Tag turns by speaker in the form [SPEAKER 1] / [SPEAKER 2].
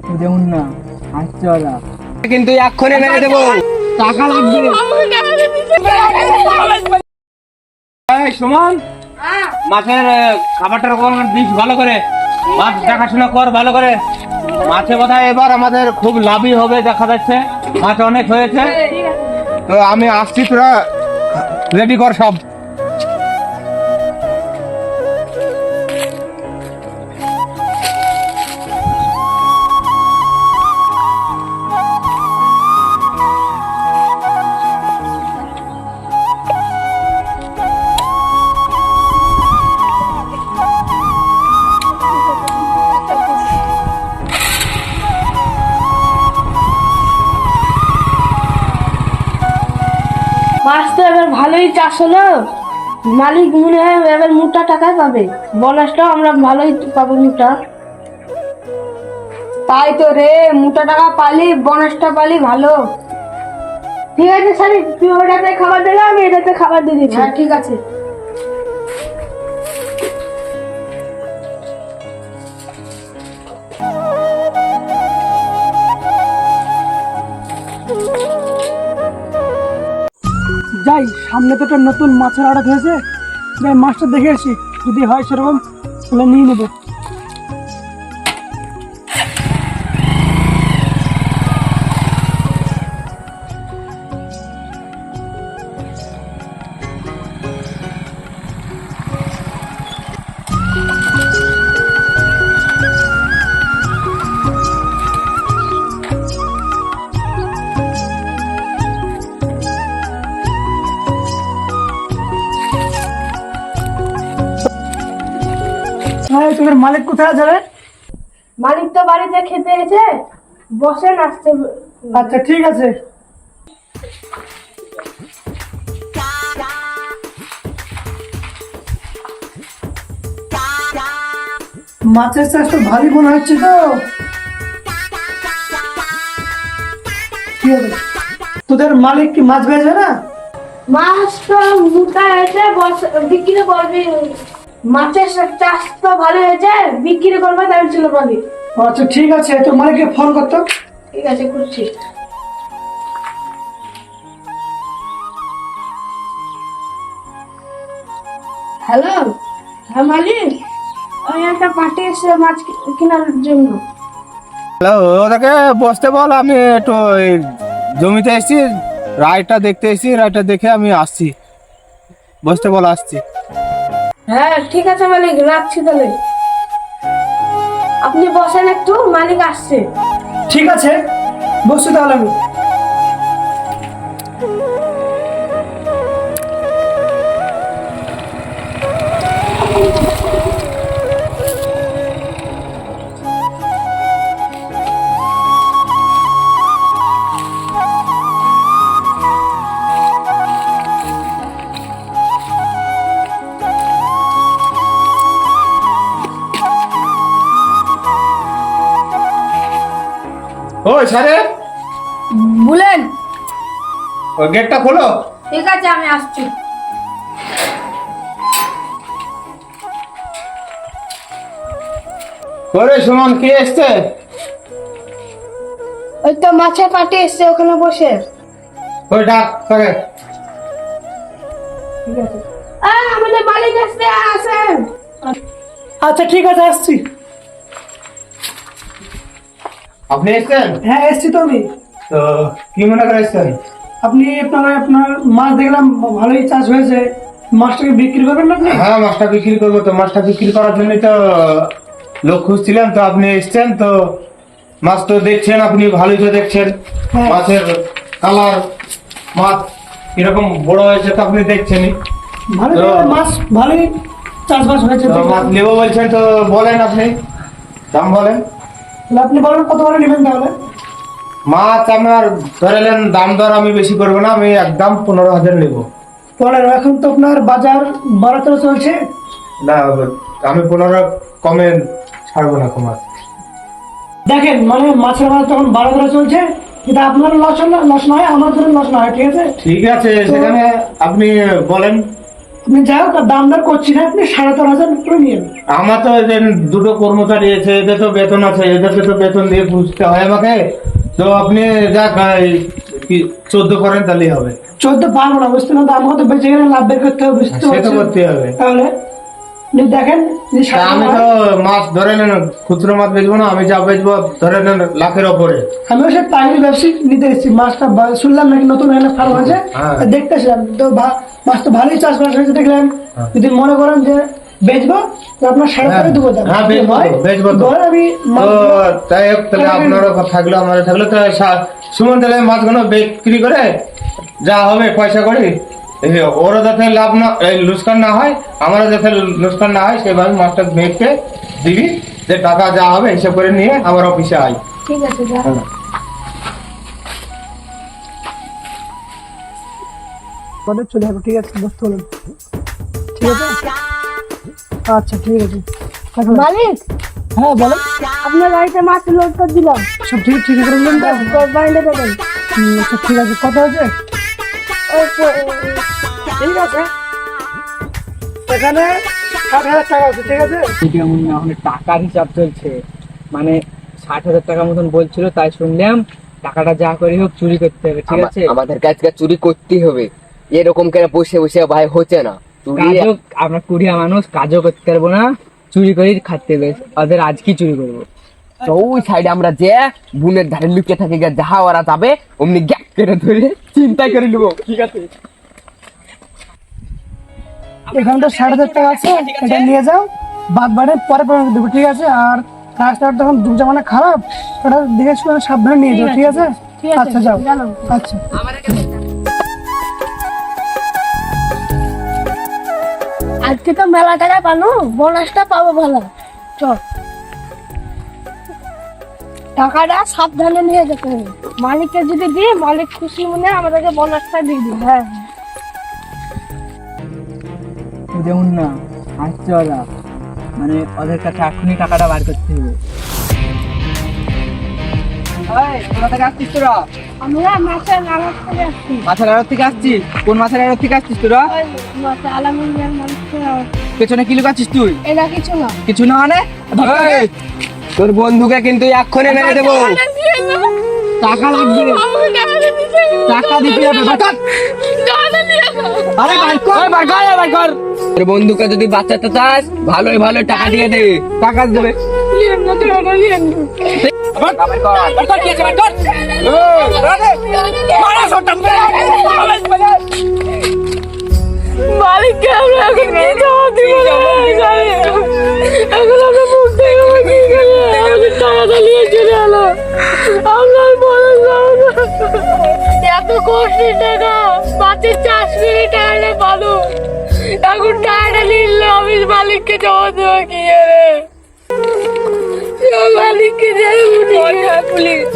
[SPEAKER 1] দেখুন না হাঁচওয়ালা
[SPEAKER 2] কিন্তু এক্ষুনি মেরে দেবো।
[SPEAKER 1] টাকা লাগবে।
[SPEAKER 2] এই সুমন, মাছের খাবারটা দিস ভালো করে, মাছ দেখাশোনা কর ভালো করে। মাছে বোধহয় এবার আমাদের খুব লাভই হবে দেখা যাচ্ছে, মাছ অনেক হয়েছে। তো আমি আসছি, তোরা রেডি কর সব।
[SPEAKER 3] মাছ তো এবার ভালোই চাষ হলো, মালিক মনে হয় এবার মোটা টাকা পাবে, বোনাসটাও আমরা ভালোই পাবো মোটা।
[SPEAKER 4] তাই তো রে, মোটা টাকা পালি, বোনাসটা পালি ভালো।
[SPEAKER 3] ঠিক আছে স্যার, তুই ওটাতে খাবার দিলে আমি এটাতে খাবার দিয়ে দিচ্ছি।
[SPEAKER 4] হ্যাঁ ঠিক আছে।
[SPEAKER 1] যাই, সামনে তো একটা নতুন মাছের আড়ত হয়েছে, যাই মাছটা দেখে আসি, যদি হয় সেরকম তাহলে নিয়ে নেবো। হ্যাঁ, তোদের মালিক কোথায় যাবে?
[SPEAKER 3] মালিক তো বাড়িতে খেতে এসে বসেন, আসতে।
[SPEAKER 1] আচ্ছা ঠিক আছে। মাছের চাষ তো ভারী মনে হচ্ছে তো। কি হবে, তোদের মালিক কি মাছ বেচবে না?
[SPEAKER 3] মাছ তো মোটা হয়েছে, বিক্রি করবি। মাছের চাষ তো ভালো হয়েছে, বিক্রি করবে, তাই ছিল মালিক।
[SPEAKER 1] আচ্ছা ঠিক আছে, তোর মালিককে ফোন করতো।
[SPEAKER 3] ঠিক আছে, করছি। হ্যালো, হ্যাঁ মালিক, ওই একটা পার্টি এসে মাছ কেনার জন্য।
[SPEAKER 2] হ্যালো, ওদেরকে বসতে বল, আমি একটু ওই জমিতে এসেছি, রায়টা দেখতে এসেছি, রায়টা দেখে আমি আসছি, বসতে বল, আসছি।
[SPEAKER 3] হ্যাঁ ঠিক আছে মালিক, রাখছি তাহলে। আপনি বসেন একটু, মালিক আসছে।
[SPEAKER 1] ঠিক আছে, বসছি তাহলে আমি।
[SPEAKER 2] ওই সারে,
[SPEAKER 4] বলেন।
[SPEAKER 2] ওই গেটটা খোলো।
[SPEAKER 4] ঠিক আছে, আমি আসছি।
[SPEAKER 2] ওরে সুমন, কে এসছে?
[SPEAKER 3] ওই তো মাছের পার্টি এসছে, ওখানে বসে।
[SPEAKER 2] ওই ডাক তাকে।
[SPEAKER 3] ঠিক আছে, আমাদের মালিক আসছে, আসেন।
[SPEAKER 1] আচ্ছা ঠিক আছে, আসছি।
[SPEAKER 2] আপনি এসছেন?
[SPEAKER 1] হ্যাঁ এসছি তো আমি।
[SPEAKER 2] তো কি মনে করে এসছেন?
[SPEAKER 1] আপনি আপনার মাছ দেখলাম ভালোই চাষ হয়েছে, মাছটাকে বিক্রি করবেন না আপনি?
[SPEAKER 2] হ্যাঁ, মাছটা বিক্রি করবো, তো মাছটা বিক্রি করার জন্য তো লোক খুঁজছিলাম, তো আপনি এসছেন। তো মাছ তো দেখছেন, আপনি ভালোই তো দেখছেন,
[SPEAKER 1] হ্যাঁ।
[SPEAKER 2] মাছের কালার, মাছ এরকম বড় হয়েছে তো আপনি দেখছেনই।
[SPEAKER 1] ভালো
[SPEAKER 2] তো-
[SPEAKER 1] মাছ ভালোই চাষবাস হয়েছে।
[SPEAKER 2] তো মাছ নেবো বলছেন, তো বলেন, আপনি দাম বলেন।
[SPEAKER 1] তাহলে আপনি বলেন কত করে নেবেন তাহলে?
[SPEAKER 2] মাছ আমার ধরেলেন, দাম দর আমি বেশি করবো না, আমি একদম 15,000 নেবো।
[SPEAKER 1] 15, এখন তো আপনার বাজার 12-13 চলছে।
[SPEAKER 2] না, আমি 15 কমে ছাড়বো না মাছ।
[SPEAKER 1] দেখেন, মানে মাছের বাজার তখন 12-13 চলছে, এটা আপনার লস নয়, আমার জন্য লস নয়, ঠিক আছে?
[SPEAKER 2] ঠিক আছে, সেখানে আপনি বলেন।
[SPEAKER 1] আপনি যাই হোক দাম দর করছি না, আপনি 13,500 করে নিয়ে নেন।
[SPEAKER 2] আমার তো এই যে দুটো কর্মচারী আছে, এদের তো বেতন আছে, এদেরকে তো বেতন দিয়ে বুঝতে হয় আমাকে। তো আপনি যা 14 করেন তাহলেই হবে।
[SPEAKER 1] 14 পারবো না, বুঝতে না, তো আমাকে তো বেঁচে গেলে লাভ বের করতে হবে, বুঝতে
[SPEAKER 2] সে তো
[SPEAKER 1] পারছেন?
[SPEAKER 2] করতে হবে।
[SPEAKER 1] তাহলে আপনি দেখেন যদি
[SPEAKER 2] তা আমি তো মাছ ধরে নেন, খুচরো মাছ বেচবো না, আমি যা বেচবো ধরে নেন লাখের ওপরে।
[SPEAKER 1] আমিও সে পাইকারি ব্যবসায়িক নিতে এসেছি মাছটা, শুনলাম নাকি নতুন এখানে ফার্ম হয়েছে,
[SPEAKER 2] হ্যাঁ।
[SPEAKER 1] তা দেখতেছিলাম তো মাছ তো ভালোই চাষবাস হয়েছে দেখলাম। যদি মনে করেন যে বেচবো তো আপনার 13,500 দেবো দাম।
[SPEAKER 2] হ্যাঁ, বেচবো তো,
[SPEAKER 1] হয়,
[SPEAKER 2] বেচবো তো।
[SPEAKER 1] বলেন আমি
[SPEAKER 2] তো
[SPEAKER 1] মাছগুলো
[SPEAKER 2] তাই হোক, তাহলে আপনারও থাকলো আমারও থাকলো, তো সুমন তাহলে মাছগুলো বিক্রি করে যা হবে পয়সা করি, ওরা যাতে লাভ না, লুস্কান না হয়, আমারও যাতে লুস্কান না হয়, সেভাবে মাছটা বেচতে দিবি, যে টাকা যা হবে হিসাব করে নিয়ে আমার অফিসে আয়।
[SPEAKER 3] ঠিক আছে যা।
[SPEAKER 1] পরে চলে যাবো, ঠিক আছে? বুঝতে হলেন, ঠিক আছে? আচ্ছা ঠিক আছে, রাখলাম।
[SPEAKER 3] মালিক,
[SPEAKER 1] হ্যাঁ বলেন।
[SPEAKER 3] আপনার বাড়িতে মাছ লোড করে দিলাম,
[SPEAKER 1] সব ঠিক করে বললেন তো?
[SPEAKER 3] বাড়িতে দেবেন।
[SPEAKER 1] আচ্ছা ঠিক আছে, কত আছে? ঠিক আছে, এখানে 60,000 টাকা আছে, ঠিক আছে?
[SPEAKER 5] এটা মনে হয় এখন টাকার হিসাব চলছে, মানে 60,000 টাকা মতন বলছিল, তাই শুনলাম টাকাটা যা করে হোক চুরি করতে হবে, ঠিক আছে?
[SPEAKER 6] আমাদের কাজকে চুরি করতেই হবে, এরকম করে বসে বসে ভাই হচ্ছে না। চুরি
[SPEAKER 5] কাজও আমরা কুড়িয়া মানুষ, কাজও করতে পারবো না, চুরি করে খাতে হবে, ওদের আজ কি চুরি করবো?
[SPEAKER 6] তো ওই সাইডে আমরা যে বুনের ধারে লুকিয়ে থাকি, যাহা ওরা যাবে অমনি গ্যাপ করে ধরে চিন্তা করে নেবো, ঠিক আছে?
[SPEAKER 1] এখানে তো 60,000 টাকা আছে, এটা নিয়ে যাও, বাদ বাড়ে পরে পেমেন্ট দেবো, ঠিক আছে? আর রাস্তার তখন যুগ জামানা খারাপ, ওটা দেখে শুনে সাবধানে নিয়ে যাও, ঠিক আছে?
[SPEAKER 3] ঠিক আছে,
[SPEAKER 1] আচ্ছা যাও,
[SPEAKER 3] গেলাম।
[SPEAKER 1] আচ্ছা।
[SPEAKER 3] আজকে তো মেলা টাকা পানো, বোনাসটা পাবো ভালো। চল, টাকাটা সাবধানে নিয়ে যেতে হবে, মালিককে যদি দিই মালিক খুশি মনে আমাদেরকে বোনাসটা দিয়ে দিই। হ্যাঁ
[SPEAKER 5] যেমন না আসছে ওরা, মানে ওদের কাছে এখনই টাকাটা বার করতে হবে। কোথা থেকে আসছিস তোরা?
[SPEAKER 3] আমরা মাছের আড়ত থেকে আসছি,
[SPEAKER 5] মাছের আড়ত থেকে আসছিস? কোন মাছের আড়ত থেকে আসছিস তোরা?
[SPEAKER 3] ওই মাছের আলামিনের মানুষের আড়ত।
[SPEAKER 5] পেছনে কি লুকাচ্ছিস তুই?
[SPEAKER 3] এটা কিছু না।
[SPEAKER 5] কিছু না মানে?
[SPEAKER 6] এই, তোর বন্ধুকে কিন্তু এক্ষুনি মেরে দেবো।
[SPEAKER 5] টাকা লাগবে, টাকা দিতে হবে। আরে বার কর, বার কর, বার কর।
[SPEAKER 6] তোর বন্ধুকে যদি বাঁচাতে চাস ভালোই ভালো টাকা দিয়ে দে।
[SPEAKER 5] টাকা দেবে। বার কর, কি আছে, বার কর। মারা শটটা।
[SPEAKER 3] মালিককে আমরা এখন কি জবাব দিব? এখন আমরা মুখ থেকে কি করবো? আমাদের টাকাটা নিয়ে চলে এলো, আমরা আর বলে যাবো না। এত কষ্টের টাকা, মাছের চাষ করে টাকাটা পালো, এখন টাকাটা নিল, আমি মালিককে জবাব দেবো কি রে? মালিককে যাই পুলিশ